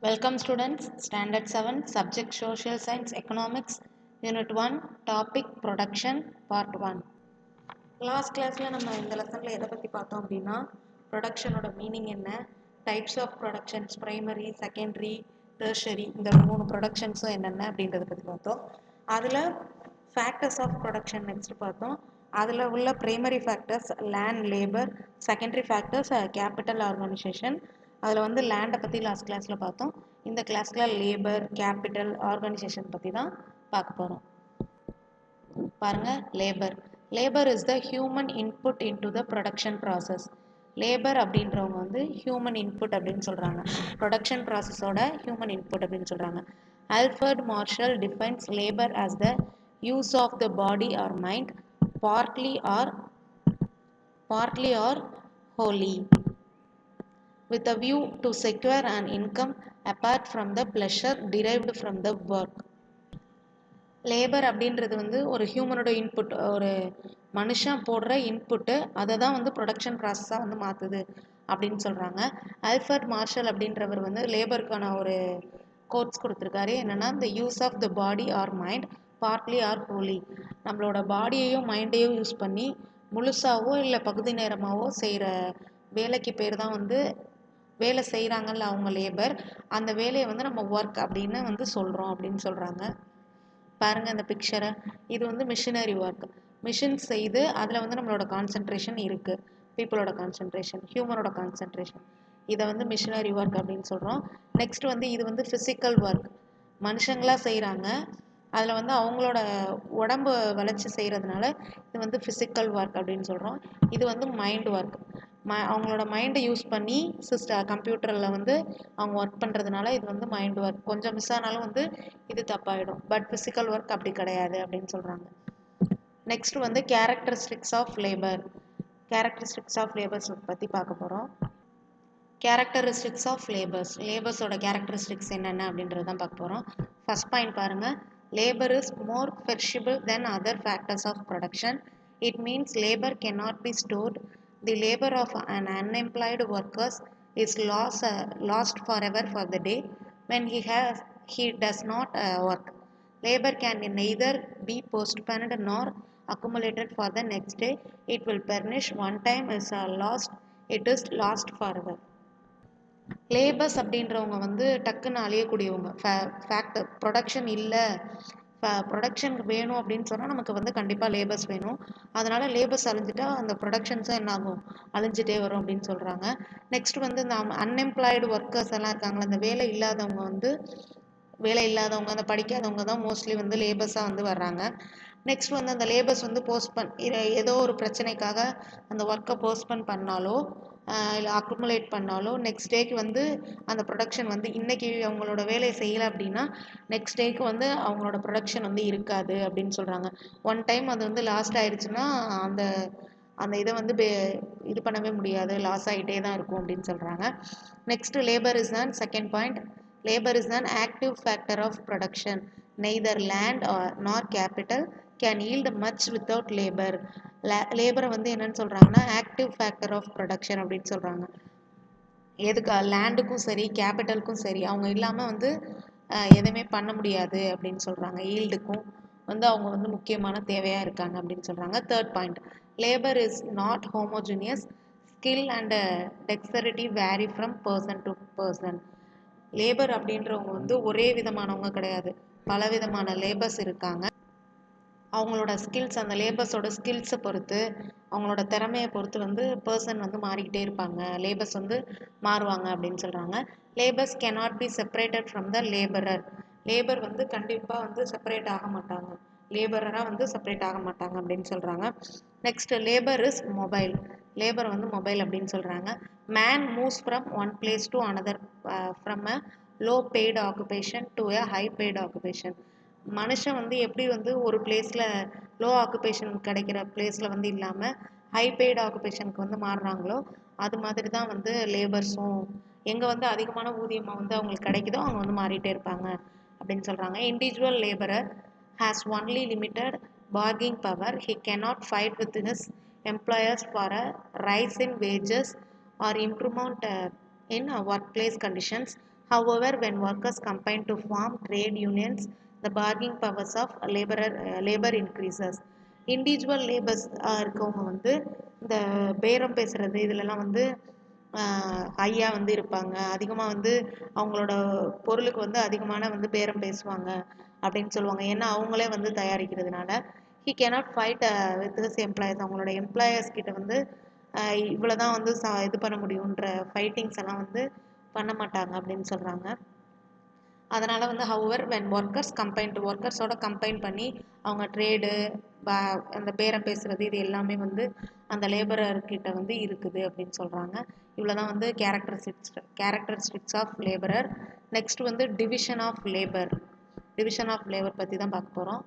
Welcome students, Standard 7, Subject Social Science Economics, Unit 1, Topic Production, Part 1. Last classல நம்ம இந்த லெசனில் எதை பற்றி பார்த்தோம் அப்படின்னா ப்ரொடக்ஷனோட மீனிங் என்ன, types of productions, primary, secondary, tertiary, இந்த 3 ப்ரொடக்ஷன்ஸும் என்னென்ன அப்படின்றத பற்றி பார்த்தோம். அதில் ஃபேக்டர்ஸ் ஆஃப் ப்ரொடக்ஷன் நெக்ஸ்ட் பார்த்தோம். அதில் உள்ள primary factors land, labour, secondary factors capital, organisation. அதில் வந்து லேண்டை பற்றி லாஸ்ட் கிளாஸில் பார்த்தோம். இந்த கிளாஸில் லேபர், கேபிட்டல், ஆர்கனைசேஷன் பற்றி தான் பார்க்க போகிறோம். பாருங்க, labour. Labour is the human input into the production process. Labour அப்படின்றவங்க வந்து ஹியூமன் இன்புட் அப்படின்னு சொல்கிறாங்க. ப்ரொடக்ஷன் ப்ராசஸோட ஹியூமன் இன்புட் அப்படின்னு சொல்கிறாங்க. Alfred Marshall defines labour as the use of the body or mind, partly or wholly, with a view to secure an income apart from the pleasure derived from the work. Labour அப்படின்றது வந்து ஒரு ஹியூமனோட input, ஒரு மனுஷன் போடுற input, அதை தான் வந்து production ப்ராசஸாக வந்து மாற்றுது அப்படின்னு சொல்கிறாங்க. ஆல்ஃபர்ட் மார்ஷல் அப்படின்றவர் வந்து லேபருக்கான ஒரு கோட்ஸ் கொடுத்துருக்காரு. என்னென்னா, இந்த use of the body or mind partly or wholly, நம்மளோட பாடியையும் மைண்டையும் யூஸ் பண்ணி முழுசாவோ இல்லை பகுதி நேரமாகவோ செய்கிற வேலைக்கு பேர் தான் வந்து வேலை செய்கிறாங்கல்ல அவங்க லேபர், அந்த வேலையை வந்து நம்ம ஒர்க் அப்படின்னு வந்து சொல்கிறோம் அப்படின்னு சொல்கிறாங்க. பாருங்கள் இந்த பிக்சரை, இது வந்து மிஷினரி ஒர்க். மிஷின் செய்து அதில் வந்து நம்மளோட கான்சென்ட்ரேஷன் இருக்குது, பீப்புளோட கான்சென்ட்ரேஷன், ஹியூமனோட கான்சென்ட்ரேஷன். இதை வந்து மிஷினரி ஒர்க் அப்படின்னு சொல்கிறோம். நெக்ஸ்ட் வந்து இது வந்து ஃபிசிக்கல் ஒர்க், மனுஷங்களாக செய்கிறாங்க. அதில் வந்து அவங்களோட உடம்பு வளைச்சி செய்கிறதுனால இது வந்து ஃபிசிக்கல் ஒர்க் அப்படின்னு சொல்கிறோம். இது வந்து மைண்ட் ஒர்க், அவங்களோட மைண்டை யூஸ் பண்ணி கம்ப்யூட்டரில் வந்து அவங்க ஒர்க் பண்ணுறதுனால இது வந்து மைண்ட் ஒர்க். கொஞ்சம் மிஸ் ஆனாலும் வந்து இது தப்பாயிடும். பட் ஃபிசிக்கல் ஒர்க் அப்படி கிடையாது அப்படின்னு சொல்கிறாங்க. நெக்ஸ்ட் வந்து characteristics of labour. Characteristics of labours பற்றி பார்க்க போகிறோம். கேரக்டரிஸ்டிக்ஸ் ஆஃப் லேபர்ஸ், லேபர்ஸோட கேரக்டரிஸ்டிக்ஸ் என்னென்ன அப்படின்றது தான் பார்க்க போகிறோம். ஃபர்ஸ்ட் பாயிண்ட் பாருங்கள், labour is more perishable than other factors of production. It means labour cannot be stored. The labor of an unemployed worker is lost forever for the day when he does not work. Labor can neither be postponed nor accumulated for the next day. It will perish one time is lost. It is lost forever. Labours அப்படின்றவங்க வந்து டக்குன்னு அழியக்கூடியவங்க. Factor production இல்லை, production வேணும் அப்படின்னு சொன்னால் நமக்கு வந்து கண்டிப்பாக லேபர்ஸ் வேணும். அதனால் லேபர்ஸ் அழிஞ்சிட்டா அந்த ப்ரொடக்ஷன்ஸும் என்ன ஆகும், அழிஞ்சிட்டே வரும் அப்படின்னு சொல்கிறாங்க. நெக்ஸ்ட் வந்து இந்த அன்எம்ப்ளாய்டு ஒர்க்கர்ஸ் எல்லாம் இருக்காங்களா, அந்த வேலை இல்லாதவங்க, அந்த படிக்காதவங்க தான் மோஸ்ட்லி வந்து லேபர்ஸாக வந்து வர்றாங்க. நெக்ஸ்ட் வந்து அந்த லேபர்ஸ் வந்து ஏதோ ஒரு பிரச்சனைக்காக அந்த ஒர்க்கை போஸ்ட்பன் பண்ணாலோ இல்லை அக்குமுலேட் பண்ணாலோ நெக்ஸ்ட் டேக்கு வந்து அந்த ப்ரொடக்ஷன் வந்து இன்றைக்கி அவங்களோட வேலையை செய்யலை அப்படின்னா நெக்ஸ்ட் டேக்கு வந்து அவங்களோட ப்ரொடக்ஷன் வந்து இருக்காது அப்படின்னு சொல்கிறாங்க. ஒன் டைம் அது வந்து லாஸ்ட் ஆயிடுச்சுன்னா அந்த இதை வந்து இது பண்ணவே முடியாது, லாஸ் ஆகிட்டே தான் இருக்கும் அப்படின்னு சொல்கிறாங்க. நெக்ஸ்ட் லேபர் இஸ் தான் second point. Labor is an active factor of production. Neither land nor capital can yield much without labor. லேபரை வந்து என்னன்னு சொல்கிறாங்கன்னா ஆக்டிவ் ஃபேக்டர் ஆஃப் ப்ரொடக்ஷன் அப்படின்னு சொல்கிறாங்க. எதுக்கு, லேண்டுக்கும் சரி கேபிட்டலுக்கும் சரி அவங்க இல்லாமல் வந்து எதுவுமே பண்ண முடியாது அப்படின்னு சொல்கிறாங்க. ஈல்டுக்கும் வந்து அவங்க வந்து முக்கியமான தேவையாக இருக்காங்க அப்படின்னு சொல்கிறாங்க. Third point, labour is not homogeneous. Skill and dexterity vary from person to person. Labour அப்படின்றவங்க வந்து ஒரே விதமானவங்க கிடையாது, பல விதமான லேபர்ஸ் இருக்காங்க. அவங்களோட ஸ்கில்ஸ், அந்த லேபர்ஸோட ஸ்கில்ஸை பொறுத்து, அவங்களோட திறமையை பொறுத்து வந்து பர்சன் வந்து மாறிக்கிட்டே இருப்பாங்க, லேபர்ஸ் வந்து மாறுவாங்க அப்படின்னு சொல்கிறாங்க. Labours cannot be separated from the laborer. Labour வந்து கண்டிப்பாக வந்து செப்பரேட் ஆக மாட்டாங்க, லேபரராக வந்து செப்பரேட் ஆக மாட்டாங்க அப்படின்னு சொல்கிறாங்க. Next, labour is mobile. Labour வந்து மொபைல் அப்படின்னு சொல்கிறாங்க. Man moves from one place to another from a low paid occupation to a high paid occupation. மனுஷன் வந்து எப்படி வந்து ஒரு பிளேஸில் லோ ஆக்குபேஷன் கிடைக்கிற பிளேஸில் வந்து இல்லாமல் ஹை பெய்டு ஆக்குபேஷனுக்கு வந்து மாறுறாங்களோ அது மாதிரி தான் வந்து லேபர்ஸும் எங்கே வந்து அதிகமான ஊதியமாக வந்து அவங்களுக்கு கிடைக்குதோ அவங்க வந்து மாறிட்டே இருப்பாங்க அப்படின்னு சொல்கிறாங்க. Individual labourer has only limited bargaining power. He cannot fight with his employers for a rise in wages or improvement in workplace conditions. However, when workers combine to form trade unions, the bargaining powers of labor increases. Individual labours இருக்கவங்க வந்து இந்த பேரம் பேசுறது இதுலலாம் வந்து ஹையா வந்து இருப்பாங்க, அதிகமாக வந்து அவங்களோட பொருளுக்கு வந்து அதிகமான வந்து பேரம் பேசுவாங்க அப்படின்னு சொல்லுவாங்க. ஏன்னா அவங்களே வந்து தயாரிக்கிறதுனால he cannot fight with his employers. அவங்களோட எம்ப்ளாயர்ஸ் கிட்ட வந்து இவ்வளோதான் வந்து இது பண்ண முடியுன்ற ஃபைட்டிங்ஸ் எல்லாம் வந்து பண்ண மாட்டாங்க அப்படின்னு சொல்கிறாங்க. அதனால் வந்து ஹவர் வென் ஒர்க்கர்ஸ் ஒர்க்கர்ஸோட கம்பைன் பண்ணி அவங்க ட்ரேடு அந்த பேரம் பேசுகிறது இது எல்லாமே வந்து அந்த லேபரர்கிட்ட வந்து இருக்குது அப்படின்னு சொல்கிறாங்க. இவ்வளோ தான் வந்து கேரக்டரிஸ்டிக்ஸ் ஆஃப் லேபரர். நெக்ஸ்ட் வந்து டிவிஷன் ஆஃப் லேபர் பற்றி தான் பார்க்க போகிறோம்.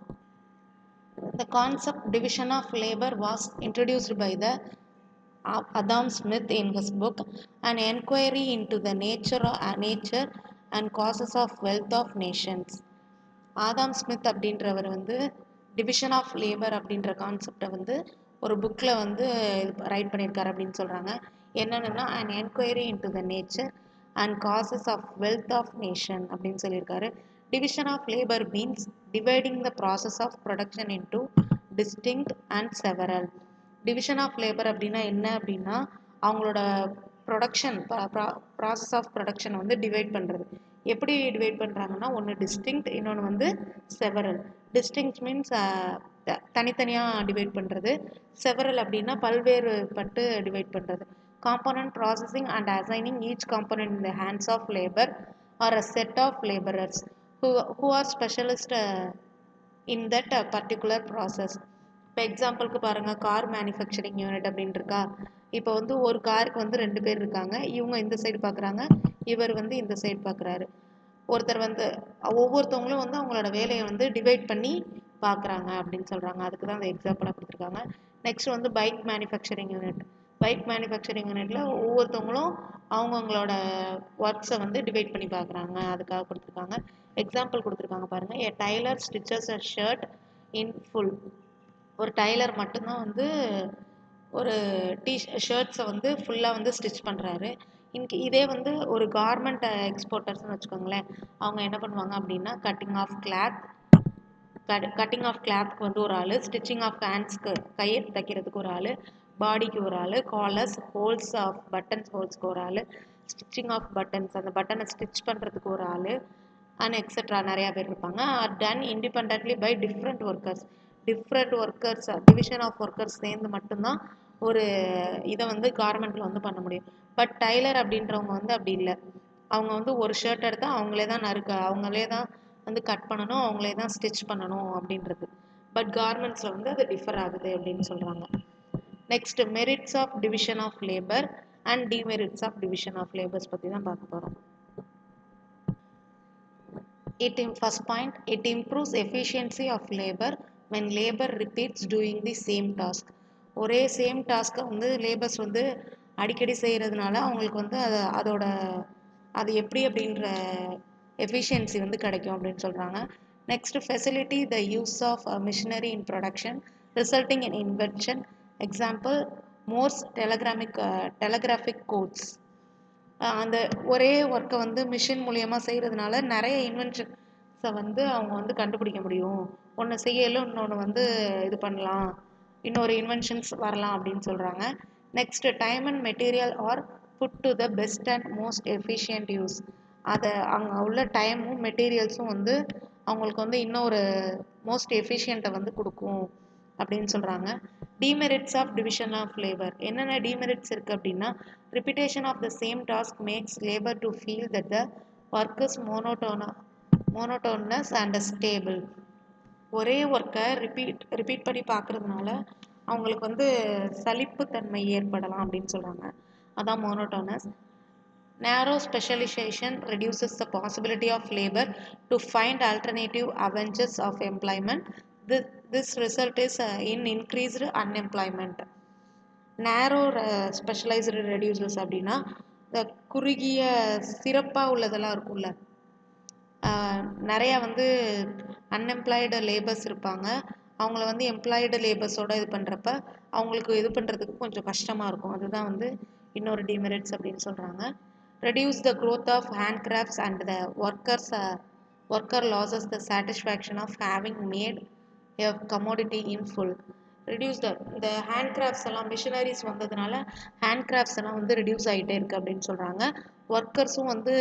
The concept division of labor was introduced by the Adam Smith in his book An Enquiry into the Nature and Causes of Wealth of Nations. Adam Smith அப்படின்றவர் வந்து division of labour அப்படின்ற கான்செப்டை வந்து ஒரு புக்கில் வந்து ரைட் பண்ணியிருக்காரு அப்படின்னு சொல்கிறாங்க. என்னென்னா an enquiry into the nature and causes of wealth of nation அப்படின்னு சொல்லியிருக்காரு. Division of labor means dividing the process of production into distinct and several. Division of labour அப்படின்னா என்ன அப்படின்னா அவங்களோட ப்ராசஸ் ஆஃப் ப்ரொடக்ஷனை வந்து டிவைட் பண்ணுறது. எப்படி டிவைட் பண்ணுறாங்கன்னா ஒன்று டிஸ்டிங்க்ட், இன்னொன்று வந்து செவரல். டிஸ்டிங்க்ட் மீன்ஸ் தனித்தனியாக டிவைட் பண்ணுறது. செவரல் அப்படின்னா பல்வேறு பட்டு டிவைட் பண்ணுறது. Component processing and assigning each component in the hands of labour or a set of labourers who are specialist in that particular process. இப்போ எக்ஸாம்பிளுக்கு பாருங்கள், கார் மேனுஃபேக்சரிங் யூனிட் அப்படின்னு இருக்கா. இப்போ வந்து ஒரு காருக்கு வந்து 2 பேர் இருக்காங்க. இவங்க இந்த சைடு பார்க்குறாங்க, இவர் வந்து இந்த சைடு பார்க்குறாரு. ஒருத்தர் வந்து ஒவ்வொருத்தவங்களும் வந்து அவங்களோட வேலையை வந்து டிவைட் பண்ணி பார்க்குறாங்க அப்படின்னு சொல்கிறாங்க. அதுக்கு தான் அந்த எக்ஸாம்பிளாக கொடுத்துருக்காங்க. நெக்ஸ்ட் வந்து பைக் மேனுஃபேக்சரிங் யூனிட்டில் ஒவ்வொருத்தவங்களும் அவங்கவுங்களோட ஒர்க்ஸை வந்து டிவைட் பண்ணி பார்க்குறாங்க, அதுக்காக கொடுத்துருக்காங்க. எக்ஸாம்பிள் கொடுத்துருக்காங்க பாருங்கள். A tailor stitches a shirt in full. ஒரு டைலர் மட்டும்தான் வந்து ஒரு ஷர்ட்ஸை வந்து ஃபுல்லாக வந்து ஸ்டிச் பண்ணுறாரு. இதே வந்து ஒரு கார்மெண்ட் எக்ஸ்போர்ட்டர்ஸ்னு வச்சுக்கோங்களேன், அவங்க என்ன பண்ணுவாங்க அப்படின்னா கட்டிங் ஆஃப் கிளாத்க்கு வந்து ஒரு ஆள், ஸ்டிச்சிங் ஆஃப் ஹேண்ட்ஸ்க்கு கையை தைக்கிறதுக்கு ஒரு ஆள், பாடிக்கு ஒரு ஆள், காலர்ஸ் ஹோல்ஸ்க்கு ஒரு ஆள், ஸ்டிச்சிங் ஆஃப் பட்டன்ஸ் அந்த பட்டனை ஸ்டிச் பண்ணுறதுக்கு ஒரு ஆள் அண்ட் எக்ஸெட்ரா நிறையா பேர் இருப்பாங்க. Or done independently by different workers. Division of workers சேர்ந்து மட்டும்தான் ஒரு இதை வந்து கார்மெண்ட்டில் வந்து பண்ண முடியும். பட் டைலர் அப்படின்றவங்க வந்து அப்படி இல்லை. அவங்க வந்து ஒரு ஷர்ட் எடுத்தால் அவங்களே தான் அவங்களே தான் வந்து கட் பண்ணணும், அவங்களே தான் ஸ்டிச் பண்ணணும் அப்படின்றது. பட் கார்மெண்ட்ஸில் வந்து அது டிஃபர் ஆகுது அப்படின்னு சொல்கிறாங்க. Next merits of division of labour and demerits of division of labours பற்றி தான் பார்க்க போகிறோம். First point, it improves efficiency of labor when labor repeats doing the same task. ஒரே சேம் டாஸ்க்கை வந்து லேபர்ஸ் வந்து அடிக்கடி செய்கிறதுனால அவங்களுக்கு வந்து அது எப்படி அப்படின்ற எஃபிஷியன்சி வந்து கிடைக்கும் அப்படின்னு சொல்கிறாங்க. Next facility the use of machinery in production resulting in invention. Example Morse telegraphic codes. அந்த ஒரே ஒர்க்கை வந்து மிஷின் மூலியமாக செய்கிறதுனால நிறைய இன்வென்ஷன்ஸை வந்து அவங்க வந்து கண்டுபிடிக்க முடியும். ஒன்று செய்யலும் இன்னொன்று வந்து இது பண்ணலாம், இன்னொரு இன்வென்ஷன்ஸ் வரலாம் அப்படின்னு சொல்கிறாங்க. Next time and material are put to the best and most efficient use. அதை அங்கே உள்ள டைமும் மெட்டீரியல்ஸும் வந்து அவங்களுக்கு வந்து இன்னொரு மோஸ்ட் எஃபிஷியண்ட்டை வந்து கொடுக்கும் அப்படின்னு சொல்கிறாங்க. Demerits of division of labour. என்னென்ன டிமெரிட்ஸ் இருக்குது அப்படின்னா repetition of the same task makes labour to feel that the work is monotonous and stable. ஒரே ஒர்க்கை ரிப்பீட் பண்ணி பார்க்குறதுனால அவங்களுக்கு வந்து சலிப்புத்தன்மை ஏற்படலாம் அப்படின்னு சொல்கிறாங்க. அதான் monotonous. Narrow specialization reduces the possibility of labor to find alternative avenues of employment. This result is in increased unemployment. Narrow specialized reduces அப்படின்னா இந்த குறுகிய சிறப்பாக உள்ளதெல்லாம் இருக்கும்ல, நிறையா வந்து அன்எம்ப்ளாய்டு லேபர்ஸ் இருப்பாங்க. அவங்கள வந்து எம்ப்ளாய்டு லேபர்ஸோட இது பண்ணுறப்ப அவங்களுக்கு இது பண்ணுறதுக்கு கொஞ்சம் கஷ்டமாக இருக்கும். அதுதான் வந்து இன்னொரு டிமெரிட்ஸ் அப்படின்னு சொல்கிறாங்க. reduce the growth of handcrafts and the worker loses the satisfaction of having made a commodity in full. reduce the handcrafts எல்லாம் மிஷினரிஸ் வந்ததுனால handcrafts எல்லாம் வந்து reduce ஆகிட்டே இருக்கு அப்படின்னு சொல்கிறாங்க. ஒர்க்கர்ஸும் வந்து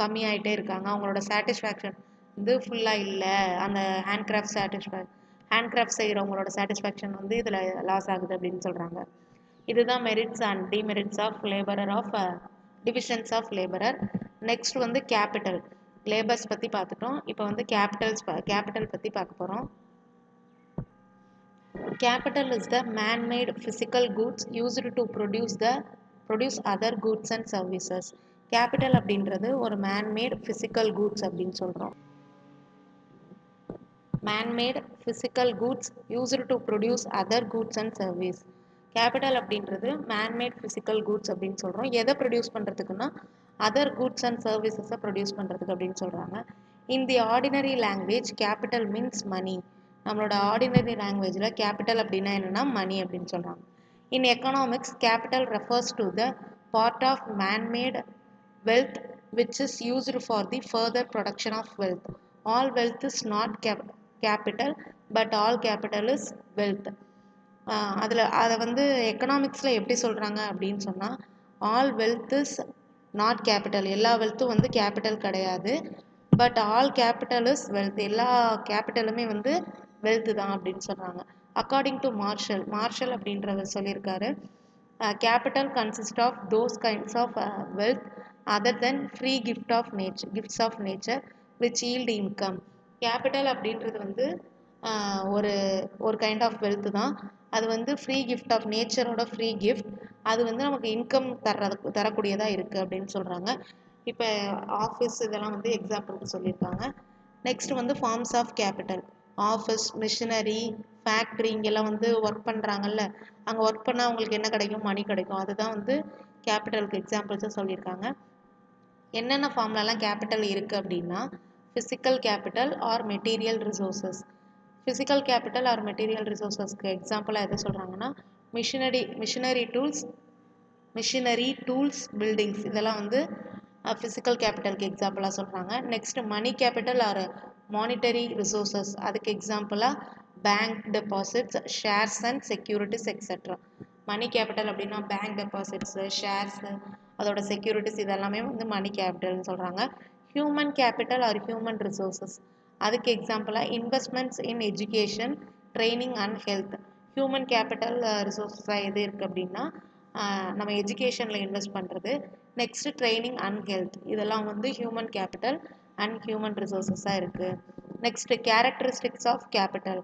கம்மியாயிட்டே இருக்காங்க, அவங்களோட சாட்டிஸ்ஃபேக்ஷன் வந்து ஃபுல்லாக இல்லை, அந்த ஹேண்ட்கிராஃப்ட் செய்கிறவங்களோட சாட்டிஸ்ஃபேக்ஷன் வந்து இதில் லாஸ் ஆகுது அப்படின்னு சொல்கிறாங்க. இதுதான் merits and demerits of labourer of divisions of labourer. Next வந்து கேபிட்டல், லேபர்ஸ் பற்றி பார்த்துட்டோம். இப்போ வந்து கேபிட்டல் பற்றி பார்க்க போகிறோம். Capital is the man-made physical goods used to produce other goods and services. Capital அப்படின்றது ஒரு man-made physical goods அப்படின்னு சொல்கிறோம். man-made physical goods used to produce other goods and service. Capital அப்படின்றது man-made physical goods அப்படின்னு சொல்கிறோம். எதை produce பண்ணுறதுக்குன்னா other goods and services produce பண்ணுறதுக்கு அப்படின்னு சொல்கிறாங்க. In the ordinary language, capital means money. நம்மளோட ஆர்டினரி லாங்குவேஜில் கேபிட்டல் அப்படின்னா என்னென்னா மணி அப்படின்னு சொல்கிறாங்க. In economics, capital refers to the part of manmade wealth which is used for the further production of wealth. All wealth is not capital but all capital is wealth. அதை வந்து எக்கனாமிக்ஸில் எப்படி சொல்கிறாங்க அப்படின்னு சொன்னால், all wealth is not capital, எல்லா வெல்த்தும் வந்து கேபிட்டல் கிடையாது, but all capital is wealth, எல்லா கேபிட்டலுமே வந்து வெல்த் தான் அப்படின்னு சொல்கிறாங்க. அக்கார்டிங் டு மார்ஷல் அப்படின்றவர் சொல்லியிருக்காரு, capital consist of those kinds of wealth other than free gifts of nature which yield income. Capital அப்படின்றது வந்து ஒரு கைண்ட் ஆஃப் வெல்த் தான், அது வந்து ஃப்ரீ கிஃப்ட் ஆஃப் நேச்சரோட ஃப்ரீ கிஃப்ட், அது வந்து நமக்கு இன்கம் தரக்கூடியதாக இருக்குது அப்படின்னு சொல்கிறாங்க. இப்போ ஆஃபீஸ் இதெல்லாம் வந்து எக்ஸாம்பிளுக்கு சொல்லியிருக்காங்க. நெக்ஸ்ட் வந்து forms of capital. Office, machinery, factory, இங்கெல்லாம் வந்து ஒர்க் பண்ணுறாங்கல்ல, அங்கே ஒர்க் பண்ணால் அவங்களுக்கு என்ன கிடைக்கும்? மணி கிடைக்கும். அதுதான் வந்து கேபிட்டலுக்கு எக்ஸாம்பிள்ஸாக சொல்லியிருக்காங்க. என்னென்ன ஃபார்ம்லலாம் கேபிட்டல் இருக்குது அப்படின்னா, physical capital or material resources. Physical capital or material ரிசோர்ஸஸ்க்கு எக்ஸாம்பிளாக எது சொல்கிறாங்கன்னா, மிஷினரி டூல்ஸ், பில்டிங்ஸ், இதெல்லாம் வந்து ஃபிசிக்கல் கேபிட்டலுக்கு எக்ஸாம்பிளாக சொல்கிறாங்க. Next money capital or monetary resources, அதுக்கு எக்ஸாம்பிளாக bank deposits, shares and securities etcetera. Money capital அப்படின்னா பேங்க் டெபாசிட்ஸு, ஷேர்ஸு, அதோட செக்யூரிட்டிஸ், இதெல்லாமே வந்து மணி கேபிட்டல்னு சொல்கிறாங்க. Human capital or human resources, அதுக்கு எக்ஸாம்பிளாக investments in education, training and health. Human capital ரிசோர்ஸஸாக எது இருக்குது அப்படின்னா நம்ம எஜுகேஷனில் இன்வெஸ்ட் பண்ணுறது. நெக்ஸ்ட்டு ட்ரைனிங் அண்ட் ஹெல்த், இதெல்லாம் வந்து ஹியூமன் கேபிட்டல் அண்ட் ஹியூமன் ரிசோர்ஸஸாக இருக்குது. Next characteristics of capital.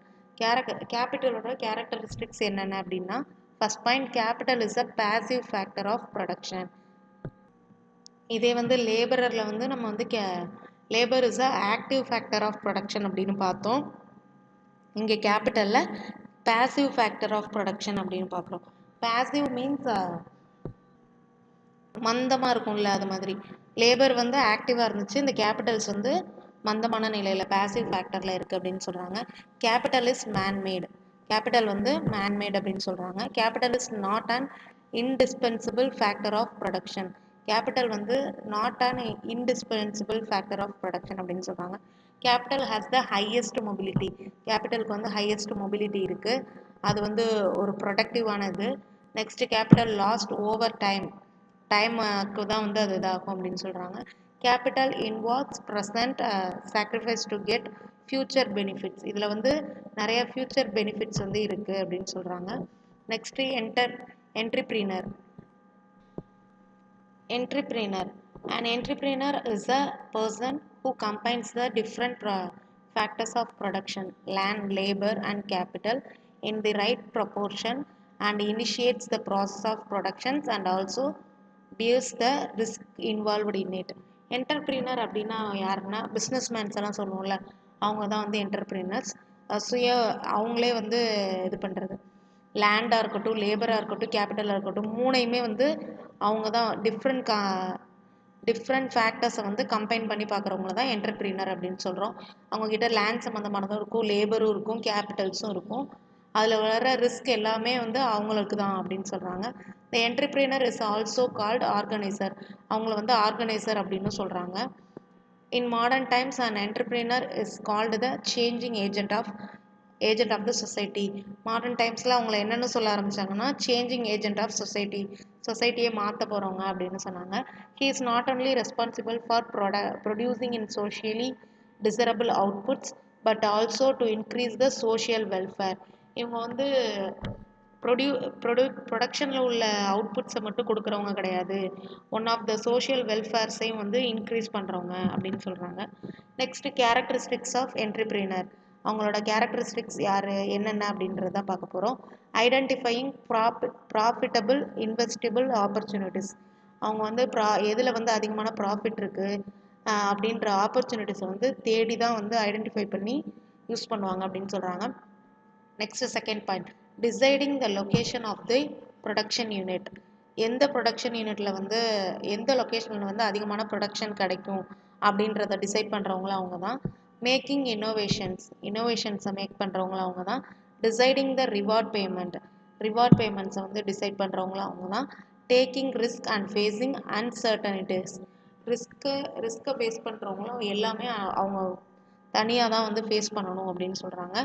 கேபிட்டலோட characteristics என்னென்ன அப்படின்னா, first point, capital is a passive factor of production. இதே வந்து லேபரில் வந்து நம்ம வந்து labour is a active factor of production அப்படின்னு பார்த்தோம். இங்கே கேபிட்டலில் பேசிவ் ஃபேக்டர் ஆஃப் ப்ரொடக்ஷன் அப்படின்னு பார்க்குறோம். பேசிவ் மீன்ஸ் மந்தமாக இருக்கும்ல, அது மாதிரி. லேபர் வந்து ஆக்டிவாக இருந்துச்சு, இந்த கேபிட்டல்ஸ் வந்து மந்தமான நிலையில் பேசிவ் ஃபேக்டரில் இருக்குது அப்படின்னு சொல்கிறாங்க. Capital is manmade. கேபிட்டல் வந்து மேன்மேட் அப்படின்னு சொல்கிறாங்க. Capital is not an indispensable factor of production. Capital வந்து not an indispensable factor of production அப்படின்னு சொல்கிறாங்க. Capital has the highest mobility. கேபிட்டலுக்கு வந்து ஹையஸ்ட் மொபிலிட்டி இருக்குது, அது வந்து ஒரு ப்ரொடக்டிவானது. நெக்ஸ்ட்டு கேபிட்டல் லாஸ்ட் ஓவர் டைமுக்கு தான் வந்து அது இதாகும் அப்படின்னு சொல்கிறாங்க. Capital involves present sacrifice to get future benefits. இதில் வந்து நிறைய ஃபியூச்சர் பெனிஃபிட்ஸ் வந்து இருக்குது அப்படின்னு சொல்கிறாங்க. Next என்ட்ரிப்ரீனர். An entrepreneur is a person who combines the different factors of production, land, labor and capital in the right proportion and initiates the process of productions and also bears the risk involved in it. Entrepreneur அப்படின்னா யாருன்னா businessmen எல்லாம் சொல்லுவோம்ல, அவங்க தான் வந்து entrepreneurs. அவங்களே வந்து இது பண்ணுறது, லேண்டாக இருக்கட்டும், லேபராக இருக்கட்டும், கேபிட்டலாக இருக்கட்டும், மூணையுமே வந்து அவங்க தான் டிஃப்ரெண்ட் ஃபேக்டர்ஸை வந்து கம்பைன் பண்ணி பார்க்குறவங்கள தான் என்டர்பிரினர் அப்படின்னு சொல்கிறோம். அவங்கக்கிட்ட லேண்ட் சம்மந்தமானதும் இருக்கும், லேபரும் இருக்கும், கேபிட்டல்ஸும் இருக்கும். அதில் வர ரிஸ்க் எல்லாமே வந்து அவங்களுக்கு தான் அப்படின்னு சொல்கிறாங்க. The entrepreneur is also called organiser, அவங்கள வந்து ஆர்கனைசர் அப்படின்னு சொல்கிறாங்க. In modern times, an entrepreneur is called the changing agent of the society. Modern டைம்ஸில் அவங்கள என்னென்னு சொல்ல ஆரம்பித்தாங்கன்னா சேஞ்சிங் ஏஜென்ட் ஆஃப் சொசைட்டி, சொசைட்டியை மாற்ற போகிறவங்க அப்படின்னு சொன்னாங்க. He is not only responsible for producing in socially desirable outputs but also to increase the social welfare. இவங்க வந்து ப்ரொடக்ஷனில் உள்ள அவுட்புட்ஸை மட்டும் கொடுக்குறவங்க கிடையாது, ஒன் ஆஃப் த சோஷியல் வெல்ஃபேர்ஸையும் வந்து இன்க்ரீஸ் பண்ணுறவங்க அப்படின்னு சொல்கிறாங்க. நெக்ஸ்ட் கேரக்டரிஸ்டிக்ஸ் ஆஃப் என்டர்பிரினர், அவங்களோட கேரக்டரிஸ்டிக்ஸ் யார் என்னென்ன அப்படின்றத பார்க்க போகிறோம். ஐடென்டிஃபையிங் ப்ராஃபிட்டபிள் இன்வெஸ்டிபிள் ஆப்பர்ச்சுனிட்டிஸ், அவங்க வந்து எதில் வந்து அதிகமான ப்ராஃபிட் இருக்குது அப்படின்ற ஆப்பர்ச்சுனிட்டிஸை வந்து தேடி தான் வந்து ஐடென்டிஃபை பண்ணி யூஸ் பண்ணுவாங்க அப்படின்னு சொல்கிறாங்க. Next second point, deciding the location of the production unit, எந்த ப்ரொடக்ஷன் யூனிட்டில் வந்து எந்த லொக்கேஷனில் வந்து அதிகமான ப்ரொடக்ஷன் கிடைக்கும் அப்படின்றத டிசைட் பண்ணுறவங்களும் அவங்க தான். மேக்கிங் இன்னோவேஷன்ஸை மேக் பண்ணுறவங்களும் அவங்க தான். டிசைடிங் த ரிவார்ட் பேமெண்ட்ஸை வந்து டிசைட் பண்ணுறவங்களும் அவங்க தான். Taking risk and facing uncertainties, ரிஸ்க்கை ஃபேஸ் பண்ணுறவங்களும் எல்லாமே அவங்க தனியாக தான் வந்து ஃபேஸ் பண்ணணும் அப்படின்னு சொல்கிறாங்க.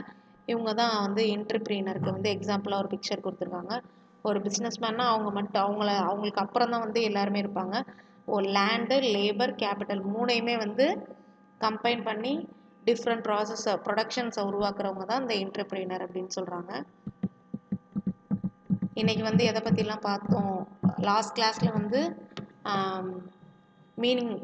இவங்க தான் வந்து என்டர்பிரினருக்கு வந்து எக்ஸாம்பிளாக ஒரு பிக்சர் கொடுத்துருக்காங்க. ஒரு பிஸ்னஸ்மேன்னா அவங்களுக்கு அப்புறம் தான் வந்து எல்லாருமே இருப்பாங்க. ஒரு லேண்டு, லேபர், கேபிட்டல் மூணையுமே வந்து கம்பைன் பண்ணி டிஃப்ரெண்ட் ப்ரொடக்ஷன்ஸை உருவாக்குறவங்க தான் இந்த என்டர்பிரினர் அப்படின்னு சொல்கிறாங்க. இன்றைக்கி வந்து எதை பற்றிலாம் பார்த்தோம், லாஸ்ட் கிளாஸில் வந்து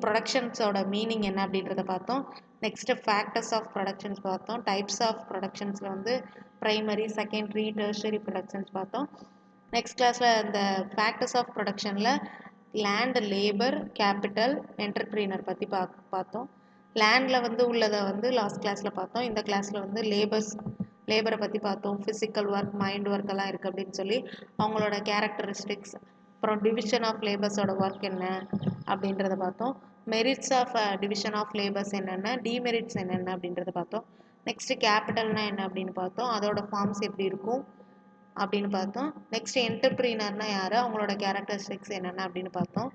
ப்ரொடக்ஷன்ஸோட மீனிங் என்ன அப்படின்றத பார்த்தோம். நெக்ஸ்ட்டு ஃபேக்டர்ஸ் ஆஃப் ப்ரொடக்ஷன்ஸ் பார்த்தோம். டைப்ஸ் ஆஃப் ப்ரொடக்ஷன்ஸில் வந்து ப்ரைமரி, செகண்டரி, டெர்ஷரி ப்ரொடக்ஷன்ஸ் பார்த்தோம். நெக்ஸ்ட் கிளாஸில் இந்த ஃபேக்டர்ஸ் ஆஃப் ப்ரொடக்ஷனில் லேண்ட், லேபர், கேபிட்டல், என்டர்பிரினர் பற்றி பார்த்தோம். லேண்டில் வந்து உள்ளதை வந்து லாஸ்ட் கிளாஸில் பார்த்தோம். இந்த கிளாஸில் வந்து லேபரை பற்றி பார்த்தோம். ஃபிசிக்கல் ஒர்க், மைண்ட் ஒர்க் எல்லாம் இருக்குது அப்படின்னு சொல்லி அவங்களோட கேரக்டரிஸ்டிக்ஸ், அப்புறம் டிவிஷன் ஆஃப் லேபர்ஸோட ஒர்க் என்ன அப்படின்றத பார்த்தோம். Merits of division of labours என்னென்ன, டிமெரிட்ஸ் என்னென்ன அப்படின்றத பார்த்தோம். நெக்ஸ்ட்டு கேபிட்டல்னால் என்ன அப்படின்னு பார்த்தோம், அதோட ஃபார்ம்ஸ் எப்படி இருக்கும் அப்படின்னு பார்த்தோம். நெக்ஸ்ட் என்டர்பிரினர்னால் யார், அவங்களோட கேரக்டரிஸ்டிக்ஸ் என்னென்ன அப்படின்னு பார்த்தோம்.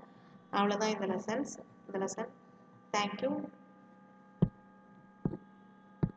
அவ்வளோதான் இந்த லெசன். தேங்க்யூ.